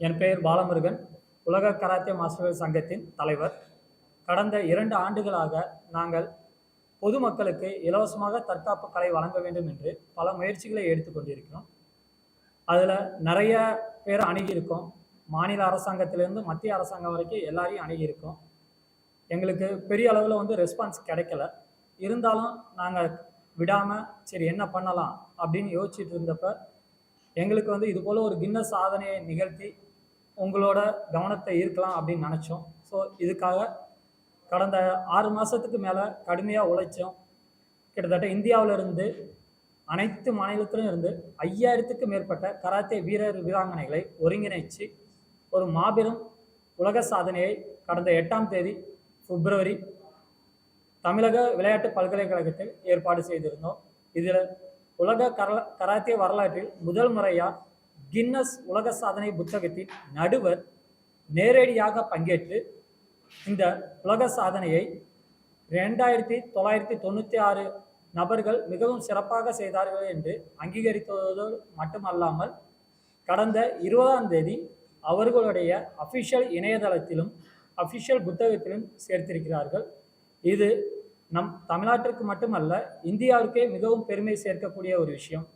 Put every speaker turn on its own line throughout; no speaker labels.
என் பெயர் பாலமுருகன், உலக கராத்தே மாஸ்டர்கள் சங்கத்தின் தலைவர். கடந்த 2 ஆண்டுகளாக நாங்கள் பொதுமக்களுக்கு இலவசமாக தற்காப்பு கலை வழங்க வேண்டும் என்று பல முயற்சிகளை எடுத்துக்கொண்டிருக்கிறோம். அதில் நிறைய பேர் அணுகியிருக்கோம். மாநில அரசாங்கத்திலிருந்து மத்திய அரசாங்கம் வரைக்கும் எல்லாரையும் அணுகியிருக்கோம். எங்களுக்கு பெரிய அளவில் ரெஸ்பான்ஸ் கிடைக்கல. இருந்தாலும் நாங்கள் விடாமல் சரி என்ன பண்ணலாம் அப்படின்னு யோசிச்சுட்டு இருந்தப்ப எங்களுக்கு இது போல் ஒரு கின்னஸ் சாதனையை நிகழ்த்தி உங்களோட கவனத்தை ஈர்க்கலாம் அப்படின்னு நினச்சோம். ஸோ இதுக்காக கடந்த 6 மாதத்துக்கு மேலே கடுமையாக உழைச்சோம். கிட்டத்தட்ட இந்தியாவிலிருந்து அனைத்து மாநிலத்திலும் இருந்து 5000த்துக்கும் மேற்பட்ட கராத்தே வீரர் வீராங்கனைகளை ஒருங்கிணைச்சு ஒரு மாபெரும் உலக சாதனையை கடந்த 8ஆம் தேதி பிப்ரவரி தமிழக விளையாட்டு பல்கலைக்கழகத்தில் ஏற்பாடு செய்திருந்தோம். இதில் உலக கராத்தே வரலாற்றில் முதல் முறையாக கின்னஸ் உலக சாதனை புத்தகத்தின் நடுவர் நேரடியாக பங்கேற்று இந்த உலக சாதனையை 2996 நபர்கள் மிகவும் சிறப்பாக செய்தார்கள் என்று அங்கீகரித்ததோடு மட்டுமல்லாமல் கடந்த 20ஆம் தேதி அவர்களுடைய அஃபிஷியல் இணையதளத்திலும் அஃபிஷியல் புத்தகத்திலும் சேர்த்திருக்கிறார்கள். இது நம் தமிழ்நாட்டிற்கு மட்டுமல்ல, இந்தியாவுக்கே மிகவும் பெருமை சேர்க்கக்கூடிய ஒரு விஷயம்.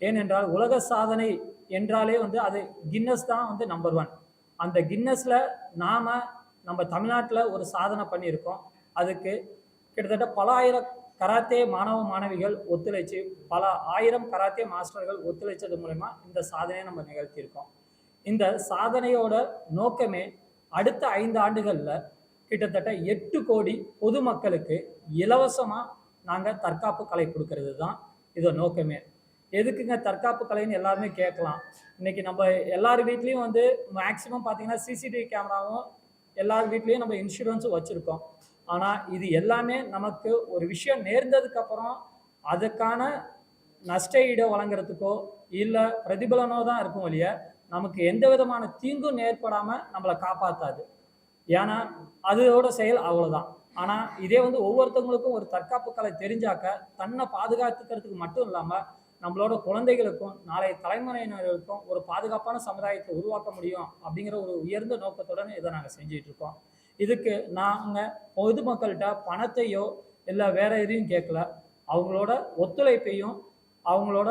ஏனென்றால் உலக சாதனை என்றாலே அது கின்னஸ் தான் நம்பர் 1. அந்த கின்னஸில் நம்ம தமிழ்நாட்டில் ஒரு சாதனை பண்ணியிருக்கோம். அதுக்கு கிட்டத்தட்ட பல ஆயிரம் கராத்தே மாணவ மாணவிகள் ஒத்துழைச்சு, பல ஆயிரம் கராத்தே மாஸ்டர்கள் ஒத்துழைச்சது மூலமா இந்த சாதனையை நம்ம நிகழ்த்தியிருக்கோம். இந்த சாதனையோட நோக்கமே அடுத்த 5 ஆண்டுகளில் கிட்டத்தட்ட 8 கோடி பொதுமக்களுக்கு இலவசமாக நாங்கள் தற்காப்பு கலை கொடுக்கறது தான் இதோட நோக்கமே. எதுக்குங்க தற்காப்பு கலைன்னு எல்லாருமே கேட்கலாம். இன்றைக்கி நம்ம எல்லார் வீட்லேயும் மேக்ஸிமம் பார்த்திங்கன்னா சிசிடிவி கேமராவும் எல்லார் வீட்லேயும் நம்ம இன்சூரன்ஸும் வச்சுருக்கோம். ஆனால் இது எல்லாமே நமக்கு ஒரு விஷயம் நேர்ந்ததுக்கப்புறம் அதுக்கான நஷ்ட ஈடை வழங்குறதுக்கோ இல்லை பிரதிபலனோ தான் இருக்கும் இல்லையா, நமக்கு எந்த விதமான தீங்கும் ஏற்படாமல் நம்மளை காப்பாற்றாது. ஏன்னா அதோட செயல் அவ்வளோதான். ஆனால் இதே ஒவ்வொருத்தவங்களுக்கும் ஒரு தற்காப்பு கலை தெரிஞ்சாக்க தன்னை பாதுகாத்துக்கிறதுக்கு மட்டும் இல்லாமல் நம்மளோட குழந்தைகளுக்கும் நாளைய தலைமுறையினருக்கும் ஒரு பாதுகாப்பான சமுதாயத்தை உருவாக்க முடியும் அப்படிங்கிற ஒரு உயர்ந்த நோக்கத்துடன் இதை நாங்கள் செஞ்சிட்ருக்கோம். இதுக்கு நாங்கள் பொதுமக்கள்கிட்ட பணத்தையோ இல்லை வேற எதையும் கேட்கல, அவங்களோட ஒத்துழைப்பையும் அவங்களோட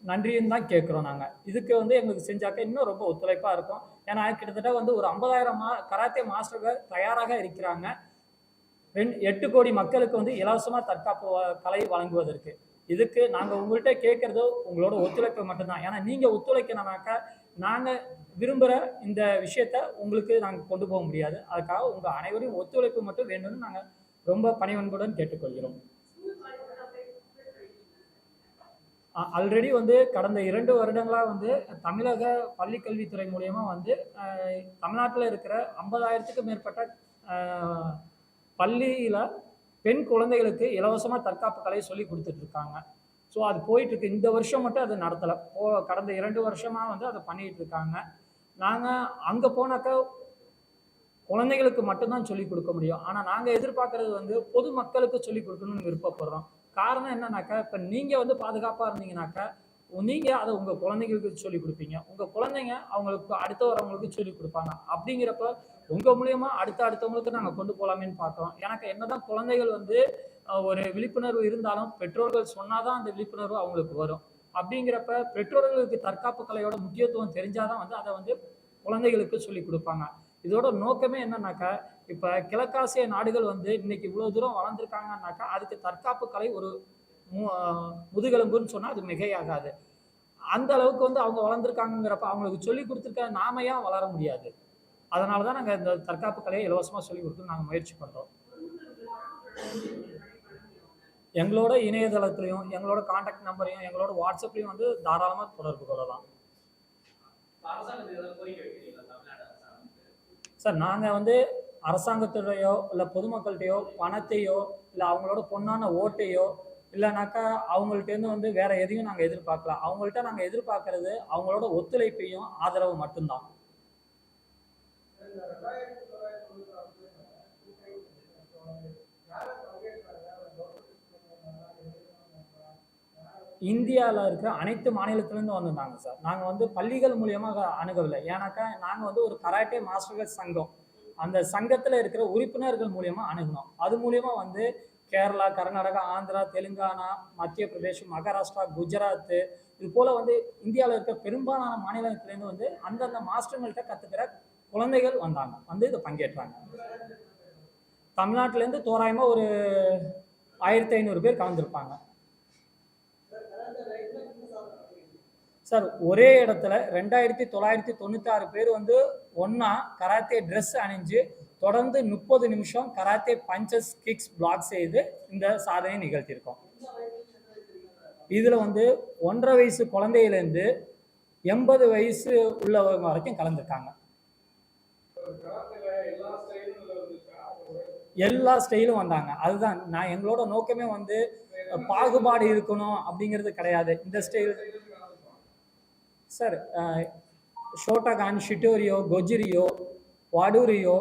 நன்றியும் தான் கேட்குறோம். நாங்கள் இதுக்கு எங்களுக்கு செஞ்சாக்க இன்னும் ரொம்ப ஒத்துழைப்பாக இருக்கும். ஏன்னா கிட்டத்தட்ட ஒரு 50,000 கராத்தே மாஸ்டர்கள் தயாராக இருக்கிறாங்க 8 கோடி மக்களுக்கு இலவசமாக தற்காப்பு கலை வழங்குவதற்கு. இதுக்கு நாங்கள் உங்கள்கிட்ட கேட்குறதோ உங்களோட ஒத்துழைப்பு மட்டும்தான். ஏன்னா நீங்கள் ஒத்துழைக்கணும்னாக்கா நாங்கள் விரும்புகிற இந்த விஷயத்த உங்களுக்கு நாங்கள் கொண்டு போக முடியாது. அதுக்காக உங்கள் அனைவரையும் ஒத்துழைப்பு மட்டும் வேண்டும்னு நாங்கள் ரொம்ப பணிவன்புடன் கேட்டுக்கொள்கிறோம். ஆல்ரெடி கடந்த 2 வருடங்களாக தமிழக பள்ளிக்கல்வித்துறை மூலயமா தமிழ்நாட்டில் இருக்கிற 50,000த்துக்கும் மேற்பட்ட பள்ளியில் பெண் குழந்தைகளுக்கு இலவசமாக தற்காப்பு கலை சொல்லி கொடுத்துட்ருக்காங்க. ஸோ அது போயிட்டுருக்கு. இந்த வருஷம் மட்டும் அது நடத்தலை. கடந்த 2 வருஷமாக அதை பண்ணிகிட்ருக்காங்க. நாங்கள் அங்கே போனாக்கா குழந்தைகளுக்கு மட்டும்தான் சொல்லிக் கொடுக்க முடியும். ஆனால் நாங்கள் எதிர்பார்க்குறது பொதுமக்களுக்கு சொல்லிக் கொடுக்கணும்னு விருப்பப்படுறோம். காரணம் என்னன்னாக்கா, இப்போ நீங்கள் பாதுகாப்பாக இருந்தீங்கன்னாக்கா நீங்கள் அதை உங்கள் குழந்தைங்களுக்கு சொல்லிக் கொடுப்பீங்க. உங்கள் குழந்தைங்க அவங்களுக்கு அடுத்து வரவங்களுக்கு சொல்லிக் கொடுப்பாங்க. அப்படிங்கிறப்ப உங்கள் மூலியமாக அடுத்தவங்களுக்கு நாங்கள் கொண்டு போகலாமேன்னு பார்க்குறோம். எனக்கு என்னதான் குழந்தைகள் ஒரு விழிப்புணர்வு இருந்தாலும் பெற்றோர்கள் சொன்னால் தான் அந்த விழிப்புணர்வு அவங்களுக்கு வரும். அப்படிங்கிறப்ப பெற்றோர்களுக்கு தற்காப்பு கலையோட முக்கியத்துவம் தெரிஞ்சாதான் அதை குழந்தைகளுக்கு சொல்லிக் கொடுப்பாங்க. இதோட நோக்கமே என்னன்னாக்கா, இப்போ கிழக்காசிய நாடுகள் இன்னைக்கு இவ்வளோ தூரம் வளர்ந்துருக்காங்கன்னாக்கா அதுக்கு தற்காப்பு கலை ஒரு முதுகெலும்புன்னு சொன்னால் அது மிகையாகாது. அந்த அளவுக்கு அவங்க வளர்ந்துருக்காங்கிறப்ப அவங்களுக்கு சொல்லி கொடுத்துருக்க நாம ஏன் வளர முடியாது? அதனால தான் நாங்கள் இந்த தற்காப்பு கலையை இலவசமாக சொல்லிக் கொடுத்து நாங்கள் முயற்சி பண்ணுறோம். எங்களோட இணையதளத்துலையும் எங்களோட கான்டாக்ட் நம்பரையும் எங்களோட வாட்ஸ்அப்லையும் தாராளமாக தொடர்பு கொள்ளலாம். சார், நாங்கள் அரசாங்கத்துடையோ இல்லை பொதுமக்கள்கிட்டையோ பணத்தையோ இல்லை அவங்களோட பொண்ணான ஓட்டையோ இல்லைனாக்கா அவங்கள்ட்டேருந்து வேற எதையும் நாங்கள் எதிர்பார்க்கல. அவங்கள்ட்ட நாங்கள் எதிர்பார்க்கறது அவங்களோட ஒத்துழைப்பையும் ஆதரவு மட்டும்தான். இந்தியாவில் இருக்கிற அனைத்து மாநிலத்திலேருந்து வந்திருந்தாங்க சார். நாங்கள் வந்து பள்ளிகள் மூலியமாக அணுகவில்லை. ஏன்னாக்கா நாங்கள் வந்து ஒரு கராட்டே மாஸ்டர்கள் சங்கம். அந்த சங்கத்தில் இருக்கிற உறுப்பினர்கள் மூலியமா அணுகினோம். அது மூலியமா வந்து கேரளா, கர்நாடகா, ஆந்திரா, தெலுங்கானா, மத்திய பிரதேஷ், மகாராஷ்டிரா, குஜராத் இது போல வந்து இந்தியாவில் இருக்கிற பெரும்பாலான மாநிலத்திலேருந்து வந்து அந்தந்த மாஸ்டர்கள்ட்ட கற்றுக்கிற குழந்தைகள் வந்தாங்க, வந்து இதை பங்கேற்றாங்க. தமிழ்நாட்டிலேருந்து தோராயமாக ஒரு 1500 பேர் கலந்துருப்பாங்க சார். ஒரே இடத்துல 2996 பேர் வந்து ஒன்றா கராத்தே ட்ரெஸ் அணிஞ்சு தொடர்ந்து 30 நிமிஷம் கராத்தே பஞ்சஸ் கிக்ஸ் பிளாக் செய்து இந்த சாதனையை நிகழ்த்தியிருக்கோம். இதில் வந்து 1.5 வயசு குழந்தையிலேருந்து 80 வயசு உள்ளவங்க வரைக்கும் கலந்துருக்காங்க. எல்லா ஸ்டைலும் வந்தாங்க. அதுதான் நான் எங்களோட நோக்கமே வந்து பாகுபாடு இருக்கணும் அப்படிங்கிறது கிடையாது. இந்த ஸ்டைல் சார் ஷோட்டகான், ஷிட்டோரியோ, கொஜிரியோ, வாடூரியோ,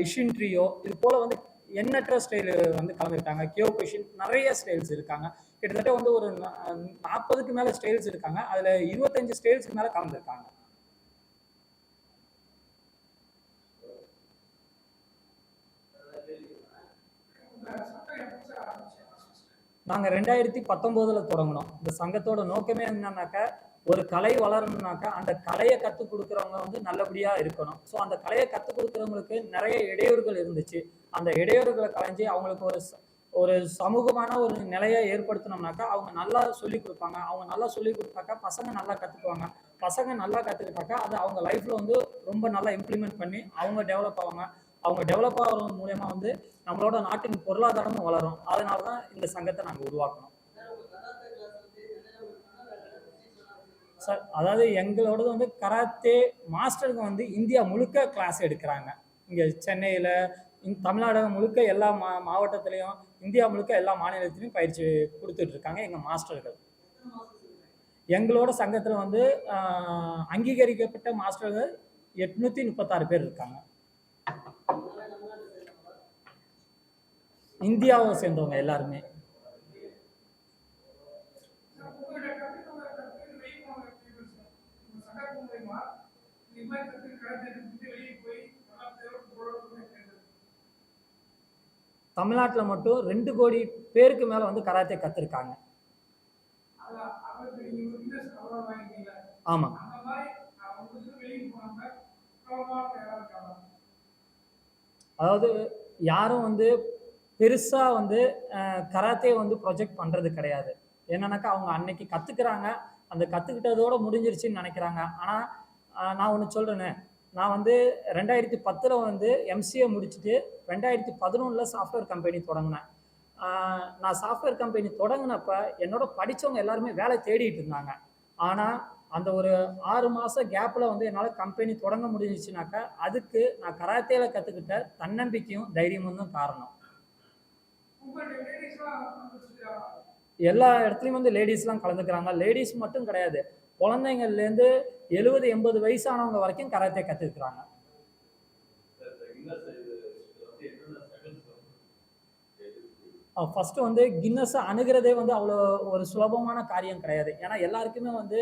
இஷின்ட்ரியோ இது போல் வந்து எண்ணற்ற ஸ்டைலு வந்து கலந்துருக்காங்க. கியோகுஷின் நிறைய ஸ்டைல்ஸ் இருக்காங்க. கிட்டத்தட்ட வந்து ஒரு 40க்கு மேலே ஸ்டைல்ஸ் இருக்காங்க. அதில் 25 ஸ்டைல்ஸ்க்கு மேலே கலந்துருக்காங்க. நாங்கள் 2019 தொடங்கினோம். இந்த சங்கத்தோட நோக்கமே என்னன்னாக்கா, ஒரு கலை வளரணும்னாக்கா அந்த கலையை கற்றுக் கொடுக்குறவங்க வந்து நல்லபடியாக இருக்கணும். ஸோ அந்த கலையை கற்றுக் கொடுக்குறவங்களுக்கு நிறைய இடையூறுகள் இருந்துச்சு. அந்த இடையூறுகளை களைஞ்சி அவங்களுக்கு ஒரு சமூகமான ஒரு நிலையை ஏற்படுத்தினோம்னாக்கா அவங்க நல்லா சொல்லிக் கொடுப்பாங்க. அவங்க நல்லா சொல்லிக் கொடுத்தாக்கா பசங்க நல்லா கற்றுக்குவாங்க. பசங்க நல்லா கற்றுக்கிட்டாக்கா அது அவங்க லைஃப்பில் வந்து ரொம்ப நல்லா இம்ப்ளிமெண்ட் பண்ணி அவங்க டெவலப் ஆவாங்க. அவங்க டெவலப் ஆகிறது மூலயமா வந்து நம்மளோட நாட்டின் பொருளாதாரமும் வளரும். அதனால தான் இந்த சங்கத்தை நாங்கள் உருவாக்கணும் சார். அதாவது எங்களோடது வந்து கராத்தே மாஸ்டருங்க வந்து இந்தியா முழுக்க கிளாஸ் எடுக்கிறாங்க. இங்கே சென்னையில், தமிழ்நாடு முழுக்க எல்லா மாவட்டத்திலையும், இந்தியா முழுக்க எல்லா மாநிலத்திலையும் பயிற்சி கொடுத்துட்டு இருக்காங்க எங்கள் மாஸ்டர்கள். எங்களோட சங்கத்தில் வந்து அங்கீகரிக்கப்பட்ட மாஸ்டர்கள் 836 பேர் இருக்காங்க. இந்தியாவை சேர்ந்தவங்க எல்லாருமே. தமிழ்நாட்டில் மட்டும் 2 கோடி பேருக்கு மேல வந்து கராத்தே கத்துருக்காங்க. ஆமா. அதாவது யாரும் வந்து பெருசா வந்து கராத்தே வந்து ப்ரொஜெக்ட் பண்றது கிடையாது. என்னன்னாக்கா அவங்க அன்னைக்கு கத்துக்கிறாங்க, அந்த கத்துக்கிட்டதோட முடிஞ்சிருச்சுன்னு நினைக்கிறாங்க. ஆனா நான் ஒன்று சொல்றேனே, நான் வந்து 2010 வந்து எம்சிஏ முடிச்சுட்டு 2011 சாஃப்ட்வேர் கம்பெனி தொடங்கினேன். நான் சாஃப்ட்வேர் கம்பெனி தொடங்கினப்ப என்னோட படித்தவங்க எல்லாருமே வேலை தேடிட்டு இருந்தாங்க. ஆனால் அந்த ஒரு 6 மாதம் கேப்பில் வந்து என்னால் கம்பெனி தொடங்க முடிஞ்சிச்சுனாக்கா அதுக்கு நான் கராத்தேல கற்றுக்கிட்ட தன்னம்பிக்கையும் தைரியமும் தான் காரணம். எல்லா இடத்துலையும் வந்து லேடிஸ்லாம் கலந்துக்கிறாங்க. லேடிஸ் மட்டும் கிடையாது, குழந்தைங்கள்லேருந்து 70-80 வயசானவங்க வரைக்கும் கராத்தே கற்றுக்கிறாங்க. ஃபஸ்ட்டு வந்து கின்னஸை அணுகிறதே வந்து அவ்வளோ ஒரு சுலபமான காரியம் கிடையாது. ஏன்னா எல்லாருக்குமே வந்து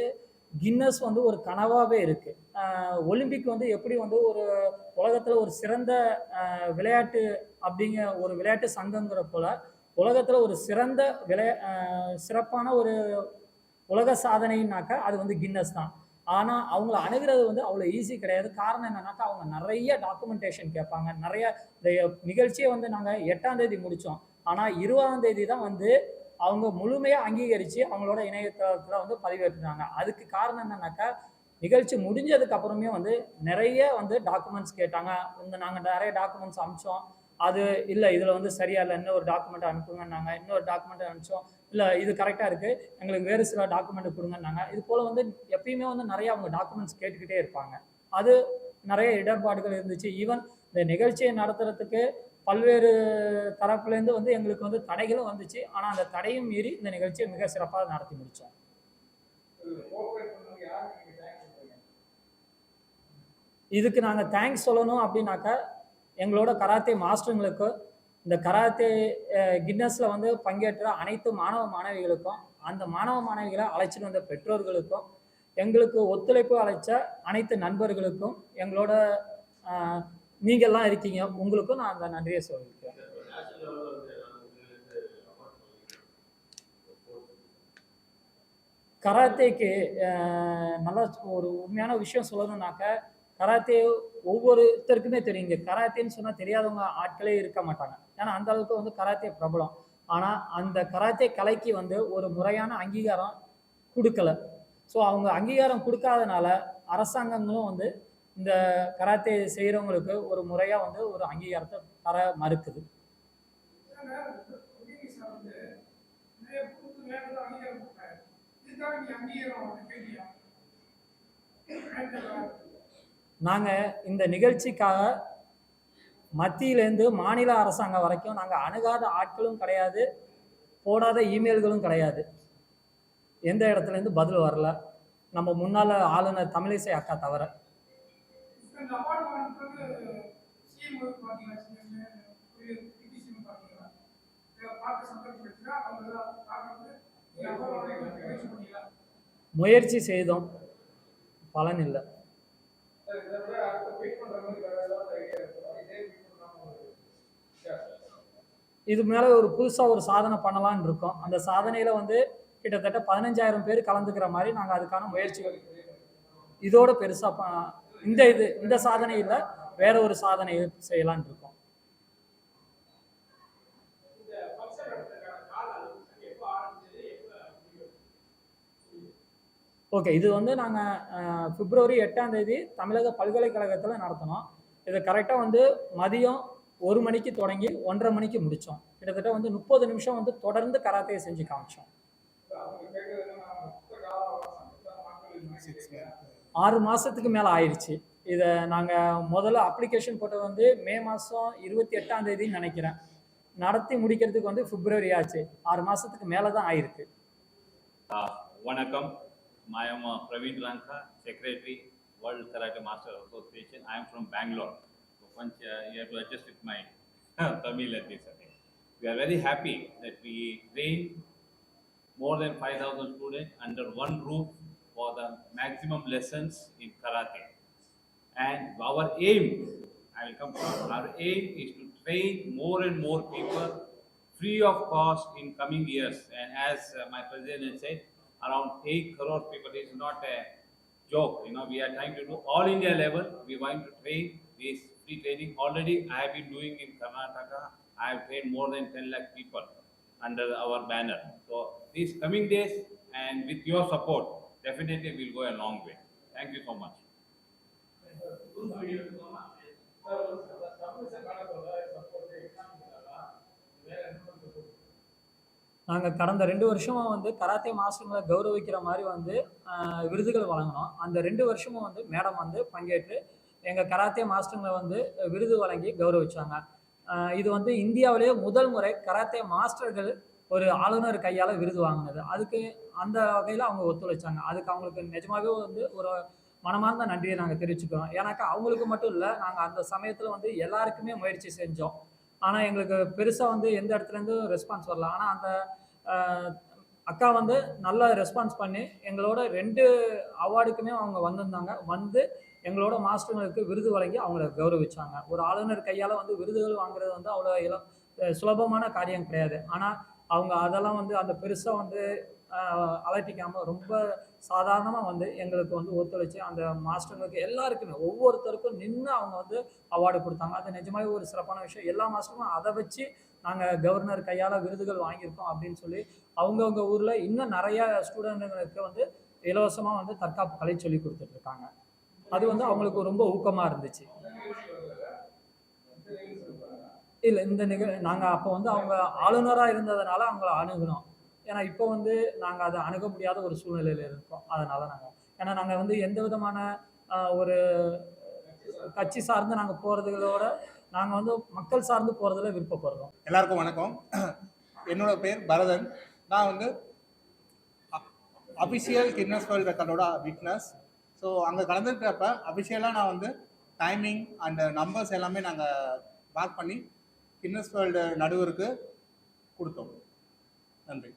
கின்னஸ் வந்து ஒரு கனவாகவே இருக்குது. ஒலிம்பிக் வந்து எப்படி வந்து ஒரு உலகத்தில் ஒரு சிறந்த விளையாட்டு அப்படிங்கிற ஒரு விளையாட்டு சங்கங்கிற போல் உலகத்தில் ஒரு சிறந்த சிறப்பான ஒரு உலக சாதனைனாக்கா அது வந்து கின்னஸ் தான். ஆனால் அவங்கள அணுகிறது வந்து அவ்வளோ ஈஸி கிடையாது. காரணம் என்னன்னாக்கா அவங்க நிறைய டாக்குமெண்டேஷன் கேட்பாங்க. நிறைய நிகழ்ச்சியை வந்து நாங்கள் 8ஆம் தேதி முடித்தோம். ஆனால் 20ஆம் தேதி தான் வந்து அவங்க முழுமையாக அங்கீகரித்து அவங்களோட இணையதளத்தில் வந்து பதிவேற்றினாங்க. அதுக்கு காரணம் என்னன்னாக்கா நிகழ்ச்சி முடிஞ்சதுக்கு அப்புறமே வந்து நிறைய வந்து டாக்குமெண்ட்ஸ் கேட்டாங்க. நாங்கள் நிறைய டாக்குமெண்ட்ஸ் அனுப்பிச்சோம். அது இல்லை இதில் வந்து சரியா இல்லை, இன்னொரு டாக்குமெண்ட் அனுப்புங்கன்னாங்க. இன்னொரு டாக்குமெண்ட் அனுப்பிச்சோம். இல்லை இது கரெக்டாக இருக்குது, எங்களுக்கு வேறு சில டாக்குமெண்ட் கொடுங்கன்னாங்க. இது போல் வந்து எப்பயுமே வந்து நிறைய அவங்க டாக்குமெண்ட்ஸ் கேட்டுக்கிட்டே இருப்பாங்க. அது நிறைய இடர்பாடுகள் இருந்துச்சு. ஈவன் இந்த நிகழ்ச்சியை நடத்துறதுக்கு பல்வேறு தரப்புலேருந்து வந்து எங்களுக்கு வந்து தடைகளும் வந்துச்சு. ஆனால் அந்த தடையும் மீறி இந்த நிகழ்ச்சியை மிக சிறப்பாக நடத்தி முடித்தோம். இதுக்கு நாங்கள் தேங்க்ஸ் சொல்லணும் அப்படின்னாக்கா எங்களோட கராத்தே மாஸ்டருங்களுக்கு, இந்த கராத்தே கின்னஸில் வந்து பங்கேற்ற அனைத்து மாணவ மாணவிகளுக்கும், அந்த மாணவ மாணவிகளை அழைச்சிட்டு வந்த பெற்றோர்களுக்கும் எங்களுக்கு ஒத்துழைப்பு அழைச்ச அனைத்து நண்பர்களுக்கும் எங்களோட நீங்கள்லாம் இருக்கீங்க, உங்களுக்கும் நான் அந்த நன்றியை சொல்லிக்கிறேன். கராத்தேக்கு நல்லா ஒரு உண்மையான விஷயம் சொல்லணும்னாக்க, கராத்தே ஒவ்வொருத்தருக்குமே தெரியும். இங்கே கராத்தேன்னு சொன்னால் தெரியாதவங்க ஆட்களே இருக்க மாட்டாங்க. ஏன்னா அந்த அளவுக்கு வந்து கராத்தே பிரபலம். ஆனால் அந்த கராத்தே கலைக்கு வந்து ஒரு முறையான அங்கீகாரம் கொடுக்கல. ஸோ அவங்க அங்கீகாரம் கொடுக்காதனால அரசாங்கங்களும் வந்து இந்த கராத்தே செய்கிறவங்களுக்கு ஒரு முறையாக வந்து ஒரு அங்கீகாரத்தை தர மறுக்குது. நாங்கள் இந்த நிகழ்ச்சிக்காக மத்தியிலேருந்து மாநில அரசாங்கம் வரைக்கும் நாங்கள் அணுகாத ஆட்களும் கிடையாது, போடாத இமெயில்களும் கிடையாது. எந்த இடத்துலேருந்து பதில் வரல, நம்ம முன்னாள் ஆளுநர் தமிழிசை அக்கா தவிர. முயற்சி செய்தோம், பலன் இல்லை. இது மேலே ஒரு புதுசாக ஒரு சாதனை பண்ணலான்னு இருக்கோம். அந்த சாதனையில் வந்து கிட்டத்தட்ட 15,000 பேர் கலந்துக்கிற மாதிரி நாங்கள் அதுக்கான முயற்சிகள் இதோட பெருசாக இந்த சாதனையில் வேற ஒரு சாதனை செய்யலான் இருக்கோம். ஓகே, இது வந்து நாங்கள் பிப்ரவரி 8ஆம் தேதி தமிழக பல்கலைக்கழகத்தில் நடத்தினோம். இது கரெக்டாக வந்து மதியம் 1 மணிக்கு தொடங்கி 1:30 மணிக்கு முடித்தோம். கிட்டத்தட்ட வந்து 30 நிமிஷம் வந்து தொடர்ந்து கராத்தையை செஞ்சு காமிச்சோம். 6 மாதத்துக்கு மேலே ஆயிடுச்சு. இதை நாங்கள் முதல்ல அப்ளிகேஷன் போட்டது வந்து மே மாதம் 28ஆம் தேதின்னு நினைக்கிறேன். நடத்தி முடிக்கிறதுக்கு வந்து பிப்ரவரி ஆச்சு. 6 மாதத்துக்கு மேலே தான் ஆயிருக்கு.
வணக்கம். I am Praveen Ranka, Secretary, World Karate Master Association. I am from Bangalore. So once you have to adjust with my Tamil at this. We are very happy that we train more than 5,000 students under one roof for the maximum lessons in karate. And our aim, our aim is to train more and more people free of cost in coming years. And as my president said, around 8 crore people is not a joke. We are trying to do all India level. We want to train this free training. Already I have been doing in Karnataka. I have trained more than 10 lakh people under our banner. So these coming days and with your support, definitely we'll go a long way. Thank you so much.
நாங்கள் கடந்த 2 வருஷமாக வந்து karate மாஸ்டர்களை கௌரவிக்கிற மாதிரி வந்து விருதுகள் வழங்கினோம். அந்த 2 வருஷமும் வந்து மேடம் வந்து பங்கேற்று எங்கள் கராத்தே மாஸ்டர்களை வந்து விருது வழங்கி கௌரவிச்சாங்க. இது வந்து இந்தியாவிலேயே முதல் முறை கராத்தே மாஸ்டர்கள் ஒரு ஆளுநர் கையால் விருது வாங்கினது. அதுக்கு அந்த வகையில் அவங்க ஒத்துழைச்சாங்க. அதுக்கு அவங்களுக்கு நிஜமாகவே வந்து ஒரு மனமார்ந்த நன்றியை நாங்கள் தெரிவிச்சுக்கிறோம். ஏன்னாக்கா அவங்களுக்கு மட்டும் இல்லை, நாங்கள் அந்த சமயத்தில் வந்து எல்லாருக்குமே முயற்சி செஞ்சோம். ஆனால் எங்களுக்கு பெருசாக வந்து எந்த இடத்துலேருந்தும் ரெஸ்பான்ஸ் வரல. ஆனால் அந்த அக்கா வந்து நல்லா ரெஸ்பான்ஸ் பண்ணி எங்களோட 2 அவார்டுக்குமே அவங்க வந்திருந்தாங்க. வந்து எங்களோட மாஸ்டர்களுக்கு விருது வழங்கி அவங்கள கௌரவிச்சாங்க. ஒரு ஆளுநர் கையால் வந்து விருதுகள் வாங்குறது வந்து அவ்வளோ சுலபமான காரியம் கிடையாது. ஆனால் அவங்க அதெல்லாம் வந்து அந்த பெருசாக வந்து அலட்டிக்காமல் ரொம்ப சாதாரணமாக வந்து எங்களுக்கு வந்து ஒத்துழைச்சி அந்த மாஸ்டர்களுக்கு எல்லாருக்குமே ஒவ்வொருத்தருக்கும் நின்று அவங்க வந்து அவார்டு கொடுத்தாங்க. அது நிஜமாகவே ஒரு சிறப்பான விஷயம். எல்லா மாஸ்டரும் அதை வச்சு நாங்கள் கவர்னர் கையால் விருதுகள் வாங்கியிருக்கோம் அப்படின்னு சொல்லி அவங்கவுங்க ஊரில் இன்னும் நிறையா ஸ்டூடெண்ட்டுங்களுக்கு வந்து இலவசமாக வந்து தற்காப்பு கலை சொல்லி கொடுத்துட்ருக்காங்க. அது வந்து அவங்களுக்கு ரொம்ப ஊக்கமாக இருந்துச்சு. இல்லை, இந்த நாங்கள் அப்போ வந்து அவங்க ஆளுநராக இருந்ததுனால அவங்கள அணுகணும். ஏன்னா இப்போ வந்து நாங்கள் அதை அணுக முடியாத ஒரு சூழ்நிலையில் இருக்கோம். அதனால் ஏன்னா நாங்கள் வந்து எந்த விதமான ஒரு கட்சி சார்ந்து நாங்கள் போகிறதுகளோட நாங்கள் வந்து மக்கள் சார்ந்து போகிறதுல விருப்பப்படுறோம்.
எல்லாருக்கும் வணக்கம். என்னோட பேர் பரதன். நான் வந்து அஃபிஷியல் கின்னஸ் வேர்ல்ட் ரெக்கார்டோட விட்னஸ். ஸோ அங்கே கலந்துருக்கிறப்ப அஃபிஷியலாக நான் வந்து டைமிங் அண்ட் நம்பர்ஸ் எல்லாமே நாங்கள் மார்க் பண்ணி கின்னஸ் வேர்ல்டு நடுவருக்கு கொடுத்தோம். நன்றி.